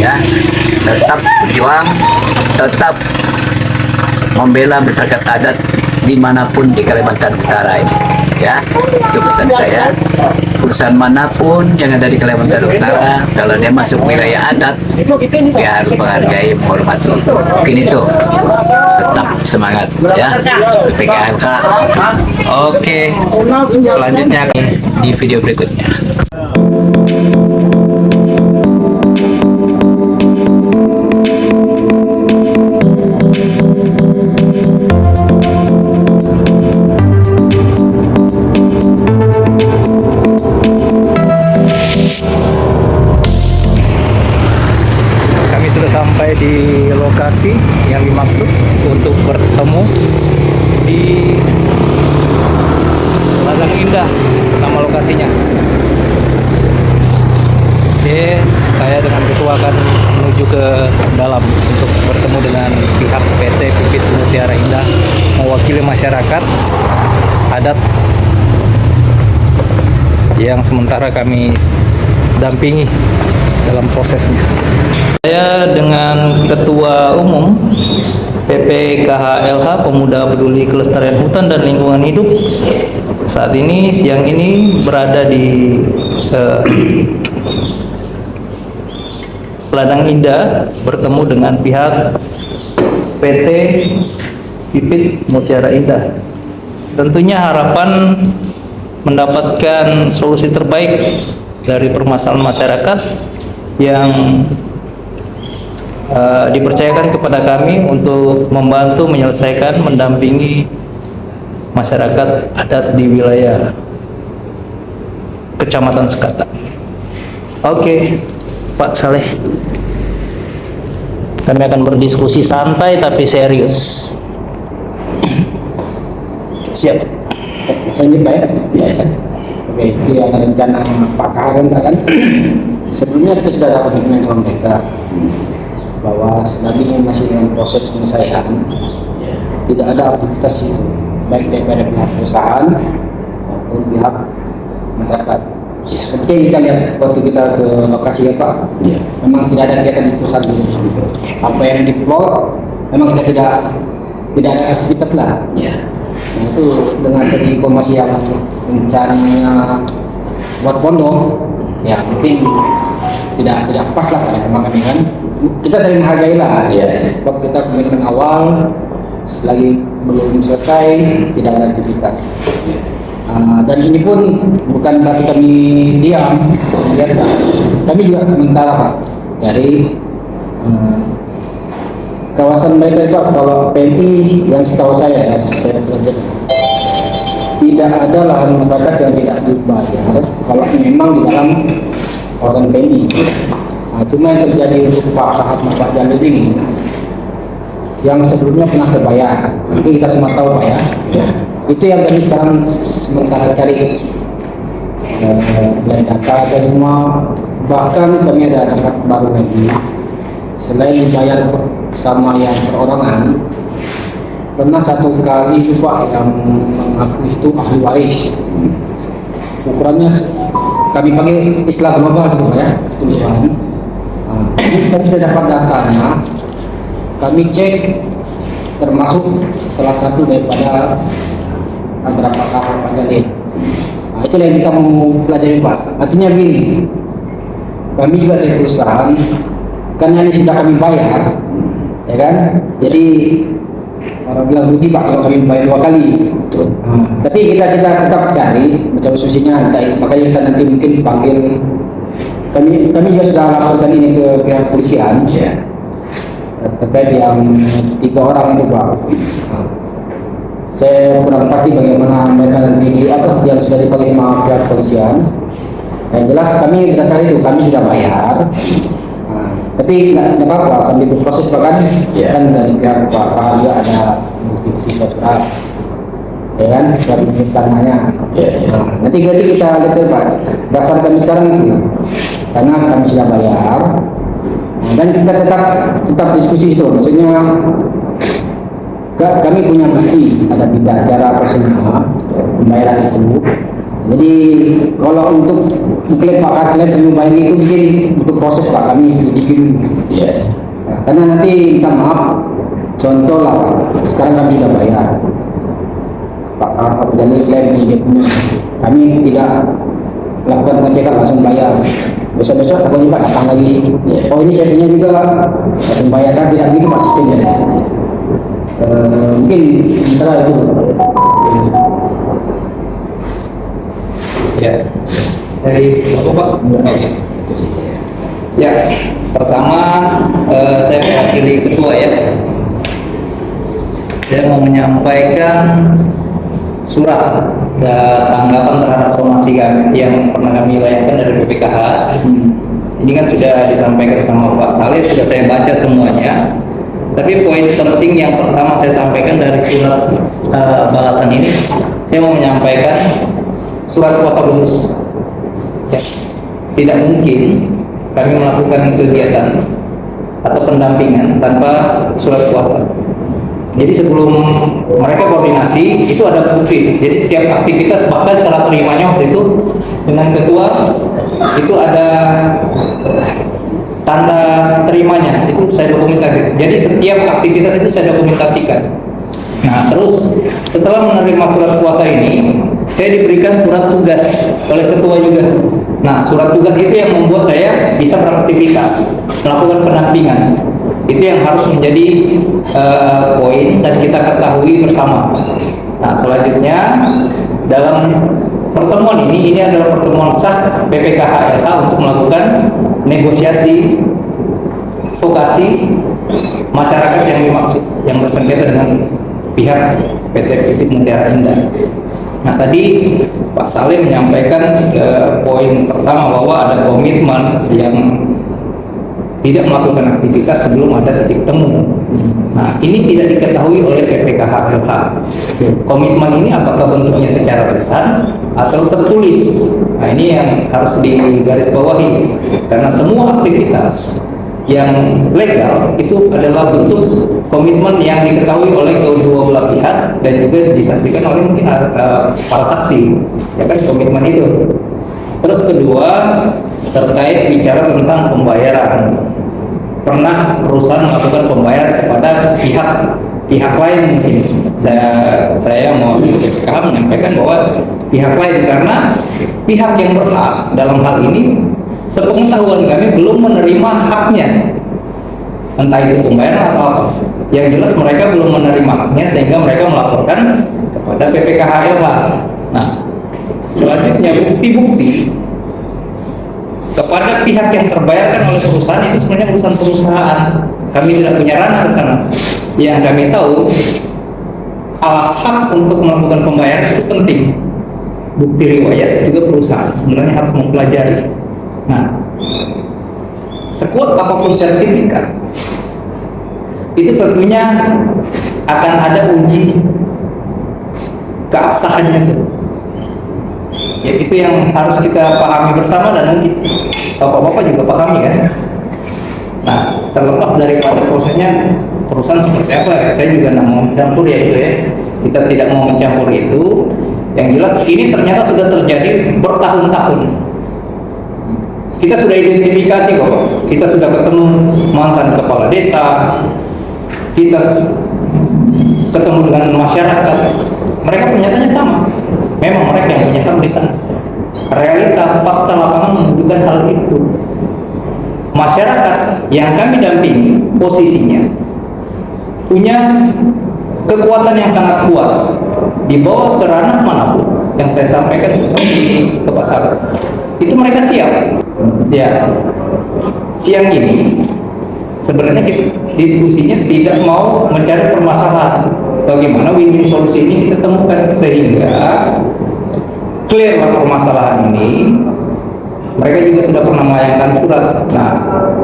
ya, tetap berjuang, tetap membela masyarakat adat dimanapun di Kalimantan Utara ini, ya. Itu pesan saya. Perusahaan manapun yang ada di Kalimantan Utara, kalau dia masuk wilayah adat, dia harus menghargai, menghormati. Mungkin itu. Tetap semangat, ya. PPKLK. Oke. Selanjutnya di video berikutnya. Sampai di lokasi yang dimaksud untuk bertemu di Ladang Indah, nama lokasinya. Oke, saya dengan ketua akan menuju ke dalam untuk bertemu dengan pihak PT Pipit Mutiara Indah, mewakili masyarakat adat yang sementara kami dampingi dalam prosesnya. Saya dengan Ketua Umum PPKHLH Pemuda Peduli Kelestarian Hutan dan Lingkungan Hidup saat ini, siang ini berada di Ladang Indah bertemu dengan pihak PT Pipit Mutiara Indah. Tentunya harapan mendapatkan solusi terbaik dari permasalahan masyarakat yang dipercayakan kepada kami untuk membantu menyelesaikan, mendampingi masyarakat adat di wilayah Kecamatan Sekata. Oke, Pak Saleh, kami akan berdiskusi santai tapi serius. Siap. Selanjutnya ya. Oke, itu yang rencana Pak Kahan kan. Sebelumnya kita sudah ada komitmen sama mereka bahwa selagi masih dalam proses penyelesaian, tidak ada aktivitas itu baik daripada pihak perusahaan maupun pihak masyarakat. Seperti yang kita lihat waktu kita ke lokasi ya Pak, memang tidak ada kegiatan di perusahaan itu. Apa yang di pulau memang kita tidak ada aktivitas lah. Nah, itu dengan informasi yang rencananya buat pondok, ya mungkin tidak pas lah pada sama kami kan. Kita sering menghargai lah, sebab kita komitmen awal selagi belum selesai tidak ada aktivitas. Dan ini pun bukan berarti kami diam, kami juga sementara Pak cari kawasan mereka itu. Kalau PMI yang setahu saya tidak ada lahan masyarakat yang tidak dibayar kalau memang di dalam kawasan PMI. Nah, cuma yang terjadi untuk Pak Sahat Pak Jalil ini yang sebelumnya pernah terbayar, itu kita semua tahu Pak ya. Itu yang kami sekarang sementara cari data dan semua. Bahkan kami ada data baru lagi, selain dibayar sama yang perorangan, pernah satu kali itu Pak yang mengaku itu ahli waris. Ukurannya kami pakai istilah global sebenarnya, kami sudah dapat datanya, kami cek termasuk salah satu daripada antara Pak Jalil. Nah, itulah yang kita mau pelajari Pak. Artinya begini, kami juga dari perusahaan, karena ini sudah kami bayar, ya kan? Jadi orang bilang rugi Pak kalau kami bayar 2 kali. Tapi kita tetap cari macam solusinya, makanya kita nanti mungkin panggil. Kami juga sudah laporkan ini ke pihak polisian, terkait yang 3 orang itu Pak. Saya kurang pasti bagaimana mereka nanti yang sudah dipanggil sama pihak polisian. Yang jelas kami berdasar itu kami sudah bayar. Tapi nggak apa-apa sambil berproses bahkan kan dari pihak Pak juga ada bukti-bukti surat, ya kan, surat tanahnya. Nanti kita lihat Pak. Dasar kami sekarang itu karena kami sudah bayar, dan kita tetap diskusi itu. Maksudnya kami punya bukti ada cara personal pembayaran itu. Jadi kalau untuk klaim Pak klaim terima baik itu mungkin untuk proses Pak kami sedikit dulu. Ya. Karena nanti minta maaf, contoh lah sekarang kami sudah bayar. Pak apabila klaim dia punya, kami tidak lakukan pengecekan langsung bayar. Besok-besok pokoknya Pak datang lagi. Ya. Oh ini saya punya juga langsung bayar, kan tidak begitu Pak sistemnya. Mungkin setelah itu. Ya, dari Bapak. Ya, pertama saya mewakili ketua ya. Saya mau menyampaikan surat tanggapan terhadap somasi kami yang pernah kami layangkan dari BPKH. Ini kan sudah disampaikan sama Pak Saleh, sudah saya baca semuanya. Tapi poin penting yang pertama saya sampaikan dari surat balasan ini, saya mau menyampaikan surat kuasa khusus. Ya. Tidak mungkin kami melakukan kegiatan atau pendampingan tanpa surat kuasa. Jadi sebelum mereka koordinasi itu ada bukti. Jadi setiap aktivitas, bahkan serah terimanya waktu itu dengan ketua itu ada tanda terimanya, itu saya dokumentasi. Jadi setiap aktivitas itu saya dokumentasikan. Nah, terus setelah menerima surat kuasa ini, saya diberikan surat tugas oleh ketua juga. Nah, surat tugas itu yang membuat saya bisa beraktivitas, melakukan pendampingan. Itu yang harus menjadi poin dan kita ketahui bersama. Nah, selanjutnya dalam pertemuan ini adalah pertemuan sah BPKH LH untuk melakukan negosiasi vokasi masyarakat yang dimaksud, yang bersengketa dengan pihak PT Pipit Mutiara Indah. Nah, tadi Pak Saleh menyampaikan poin pertama bahwa ada komitmen yang tidak melakukan aktivitas sebelum ada titik temu. Nah, ini tidak diketahui oleh PPKH LH. Komitmen ini apakah bentuknya secara lisan atau tertulis? Nah, ini yang harus digarisbawahi, karena semua aktivitas yang legal itu adalah bentuk komitmen yang diketahui oleh kedua belah pihak dan juga disaksikan oleh mungkin para saksi, ya kan, komitmen itu. Terus kedua, terkait bicara tentang pembayaran, pernah perusahaan melakukan pembayaran kepada pihak lain. Mungkin saya mau BPKH menyampaikan bahwa pihak lain, karena pihak yang berhak dalam hal ini sepengetahuan kami belum menerima haknya, entah itu pembayaran atau apa. Yang jelas mereka belum menerima haknya sehingga mereka melaporkan kepada PPKH LH. Nah, selanjutnya bukti-bukti kepada pihak yang terbayarkan oleh perusahaan itu sebenarnya urusan perusahaan. Kami tidak punya ranah ke sana. Yang kami tahu, hak untuk melakukan pembayaran itu penting. Bukti riwayat juga perusahaan sebenarnya harus mempelajari. Nah, sekuat apapun sertifikat, itu tentunya akan ada uji keabsahannya itu. Ya, itu yang harus kita pahami bersama dan mungkin bapak-bapak juga pahami kan. Nah, terlepas daripada prosesnya perusahaan seperti apa ya, saya juga tidak mau mencampur ya itu ya. Kita tidak mau mencampur itu. Yang jelas ini ternyata sudah terjadi bertahun-tahun. Kita sudah identifikasi kok, kita sudah ketemu mantan kepala desa, kita ketemu dengan masyarakat, mereka pernyataannya sama. Memang mereka yang punya hak di sana. Realita, fakta lapangan menunjukkan hal itu. Masyarakat yang kami dampingi posisinya punya kekuatan yang sangat kuat, dibawa ke ranah manapun yang saya sampaikan seperti ke pasar. Itu mereka siap. Ya, siang ini sebenarnya diskusinya tidak mau mencari permasalahan. Bagaimana win-win solusi ini kita temukan sehingga clear permasalahan ini. Mereka juga sudah pernah melayangkan surat. Nah,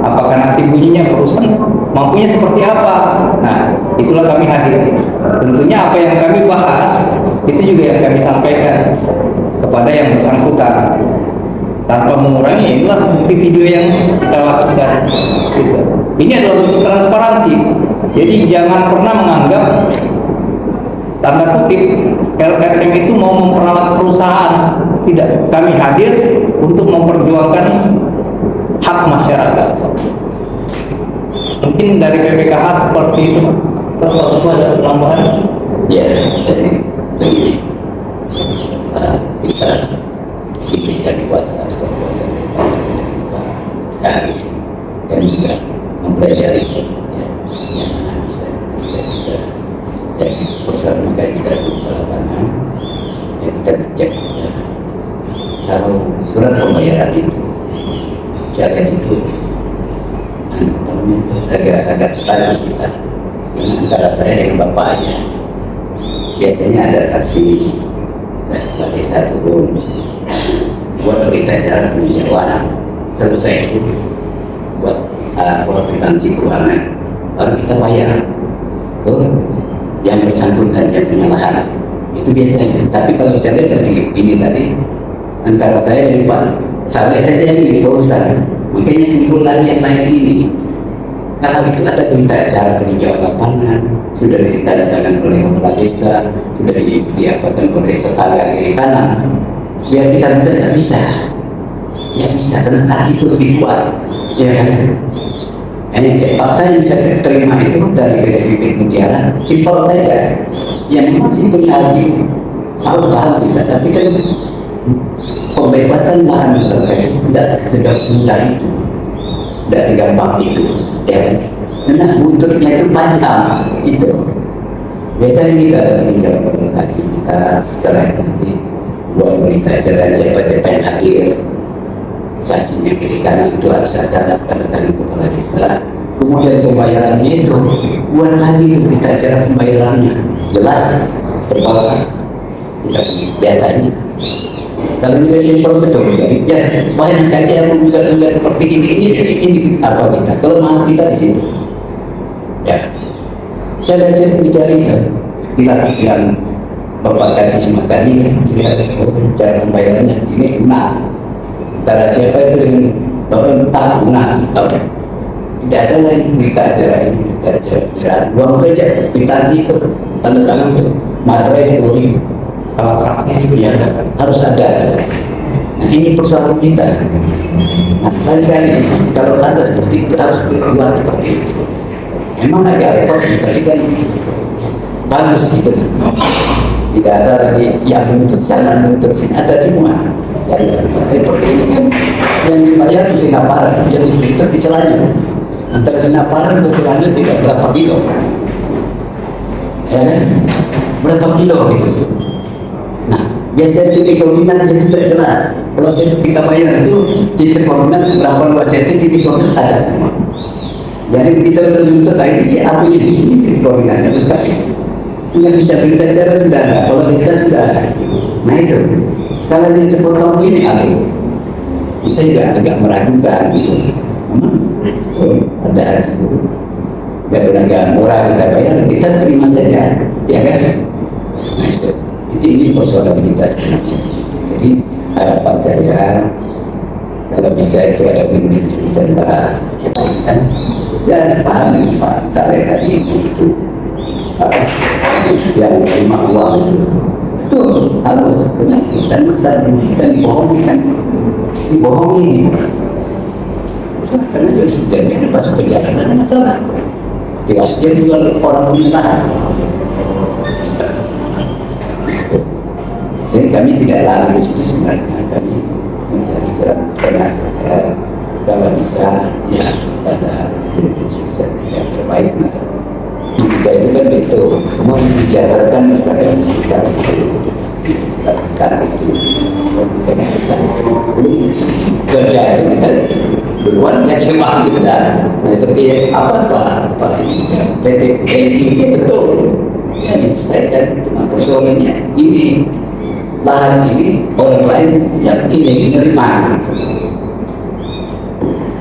apakah nanti bunyinya perusahaan mampunya seperti apa? Nah, itulah kami hadir. Tentunya apa yang kami bahas itu juga yang kami sampaikan kepada yang bersangkutan, tanpa mengurangi. Inilah bukti video yang kita lakukan. Gitu. Ini adalah bentuk transparansi. Jadi jangan pernah menganggap tanda kutip LSM itu mau memperalat perusahaan. tidak, kami hadir untuk memperjuangkan hak masyarakat. Mungkin dari PPKH seperti itu. Kalau ada tambahan? Ya, dari kita diberikan kuasa dan juga mempelajari yang mana bisa dan persoalan maka kita buka lapangan dan kita cek kalau surat pembayaran itu cara itu agak tadi kita antara saya dengan bapaknya. Biasanya ada saksi dari desa turun buat berita acara peninjauan, selesai itu buat kwitansi keuangan, baru kita bayar ke yang bersangkutan yang punya lahan. Itu biasanya. Tapi kalau saya lihat dari ini tadi antara saya dan Pak sampai saja ini berusaha, makanya timbul lagi yang lain ini. Kalau itu ada berita acara peninjauan lapangan, sudah ditandatangan oleh kepala desa, sudah diapakan oleh tetangga kiri kanan, biar kita tidak bisa, ya bisa karena saksi itu lebih kuat, ya kan? Fakta yang saya terima itu dari PDIP Mutiara, simpel saja, yang memang simpelnya lagi, paham kita, tapi kan pembebasan lahan masyarakat tidak semudah itu. Tidak segampang itu, ya kan? Karena buntutnya itu panjang, itu. Biasanya kita menjawab komunikasi kita setelah nanti buat berita acara siapa-siapa yang hadir, saksinya kiri kanan itu harus ada tanda tangan kepala desa. Kemudian pembayarannya itu buat lagi berita acara pembayarannya jelas terbawa. Biasanya. Kalau kita simpel betul, ya banyak kaca yang menggugat-gugat seperti ini apa kita kelemahan kita di situ. Ya, saya dicari sekilas yang Bapak kasih semacam ini, lihat cara pembayarannya ini lunas. Antara siapa itu dengan Bapak tak lunas, tidak ada lagi berita acara ini, berita acara uang kerja, kita itu tanda tangan itu, materai story. Alasannya itu ya harus ada. Nah ini persoalan kita. Nah kali-kali kalau ada seperti itu harus berbuat seperti itu. Memang agak repot, tapi kan bagus gitu. Tidak ada lagi yang menuntut sana, menuntut sini, ada semua. Yang seperti ini kan yang dibayar di Singapura, yang dituntut di Selanjut. Antara Singapura dan Selanjut tidak berapa kilo. Ya kan? Berapa kilo gitu. Nah, biasanya titik koordinat itu tidak jelas. Kalau kita bayar itu titik koordinat berapa luas titik koordinat ada semua. Jadi kita menuntut ini siapa ini titik koordinatnya sekali. Yang bisa berita acara sudah ada, kalau desa sudah ada. Nah itu, kalau ini sepotong ini kita juga agak meragukan gitu. Ada nggak tenaga murah kita bayar, kita terima saja, ya kan? Nah itu. Ini persoalan kita sebenarnya. Jadi harapan saya kalau bisa itu ada win-win solution lah, ya kan? Saya paham ini Pak Saleh tadi itu apa yang terima uang itu harus benar bisa masa dan dibohongi gitu. Karena dia sudah ada pas perjalanan ada masalah. Dia juga orang pemerintahan. Jadi kami tidak lari di situ sebenarnya, kami mencari jalan tengah saja. Kalau bisa, ya ada bisa yang terbaik. Kita itu kan itu mensejahterakan masyarakat di sekitar karena itu kerja itu kita duluan ya semua kita. Nah seperti apa ini betul. Ini saya dan persoalannya ini. Lahan ini orang lain yang ini menerima.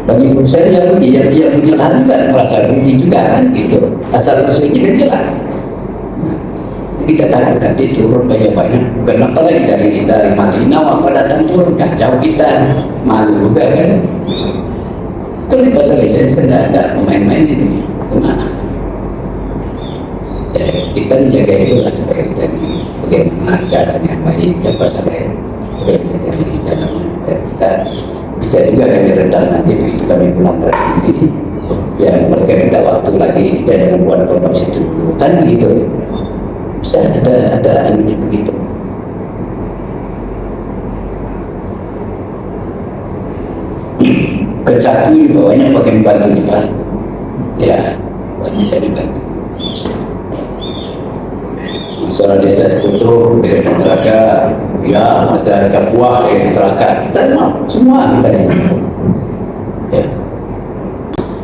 Bagi perusahaan yang dia punya lahan juga merasa rugi juga kan gitu. Asal usulnya kan jelas. Kita tahu nanti turun banyak-banyak. Kenapa lagi dari Malinau apa datang turun kacau kita malu juga kan. Kalau di pasar lisensi tidak ada pemain-main ini. Kemana? Ya, kita menjaga itu lah supaya kita bagaimana caranya baik siapa saja kita cari di dalam, kita bisa juga kami redam nanti begitu kami pulang dari sini. Ya mereka minta waktu lagi, kita jangan buat program situ dulu, kan begitu. Bisa ada anunya begitu. Ke satu juga banyak pakai bantu juga, ya banyak yang dibantu. Masalah desa Sekutu dengan masyarakat, ya masyarakat buah dengan masyarakat, kita semua kita di situ. Ya,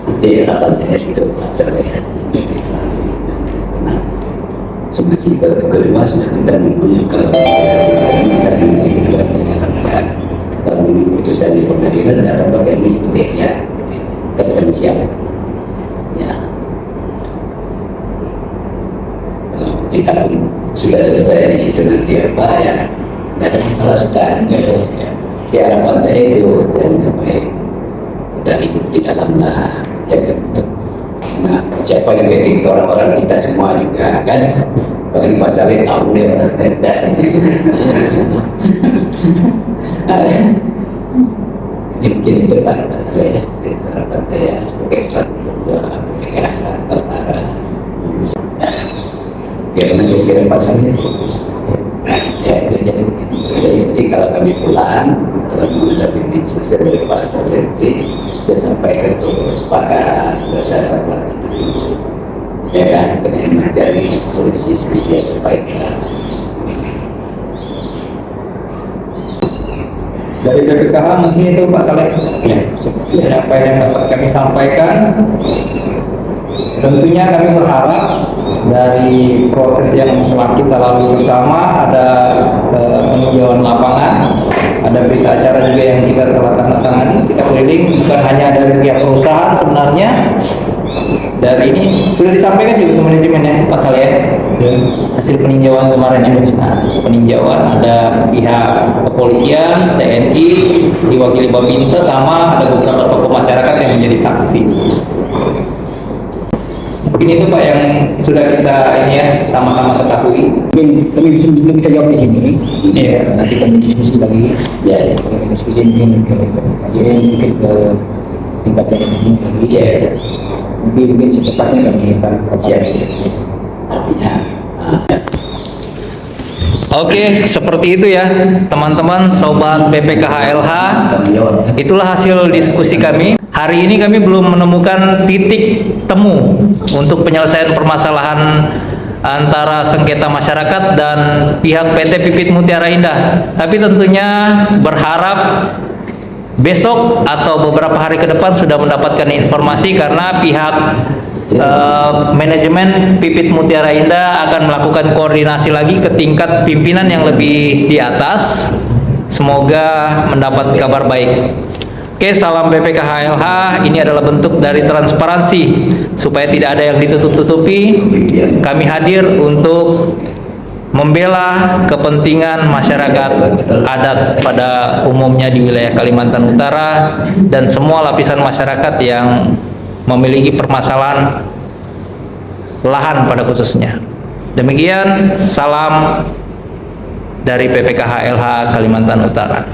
nanti harapan saya itu masalahnya. Nah, masih kedua sudah kita menggunakan dan masih kedua kita lakukan. Kalau putusan di pengadilan dapat bagian mengikutinya, kita siap. Ya. Kita pun sudah selesai di situ nanti apa ya, tidak ada masalah sudah ya harapan saya itu dan sampai kita ikut di dalamnya ya, nah siapa yang penting orang-orang kita semua juga kan, bagi masalah tahu dia ini mungkin itu harapan saya, harapan saya sebagai satu tentara. Ya karena kira-kira pasarnya ya itu jadi kalau kami pulang sudah bimbing selesai dari pasar nanti dia sampaikan ke pakar dasar ya kan kena mencari solusi-solusi yang terbaik. Dari BPKH mungkin itu Pak Saleh ya, seperti apa yang dapat kami sampaikan. Tentunya kami berharap dari proses yang telah kita lalui bersama, ada peninjauan lapangan, ada berita acara juga yang kita telah tanda-tangani, kita keliling bukan hanya dari pihak perusahaan sebenarnya. Dari ini sudah disampaikan juga ke manajemen ya Pak Saleh ya, hasil peninjauan kemarin ya. Nah, peninjauan ada pihak kepolisian, TNI, diwakili Babinsa, sama ada beberapa tokoh masyarakat yang menjadi saksi. Mungkin itu Pak yang sudah kita ini ya sama-sama ketahui. Mungkin kami bisa jawab di sini. Iya. Nanti kami diskusi lagi. Ya, Diskusi mungkin ke kajian, mungkin ke tingkat yang lagi. ya, Mungkin secepatnya kami akan siap. Artinya Oke, seperti itu ya teman-teman sobat BPKHLH. Itulah hasil diskusi kami. Hari ini kami belum menemukan titik temu untuk penyelesaian permasalahan antara sengketa masyarakat dan pihak PT Pipit Mutiara Indah. Tapi tentunya berharap besok atau beberapa hari ke depan sudah mendapatkan informasi, karena pihak manajemen Pipit Mutiara Indah akan melakukan koordinasi lagi ke tingkat pimpinan yang lebih di atas. Semoga mendapat kabar baik. Oke, salam BPKHLH. Ini adalah bentuk dari transparansi supaya tidak ada yang ditutup-tutupi. Kami hadir untuk membela kepentingan masyarakat adat pada umumnya di wilayah Kalimantan Utara dan semua lapisan masyarakat yang memiliki permasalahan lahan pada khususnya. Demikian, salam dari PPKHLH Kalimantan Utara.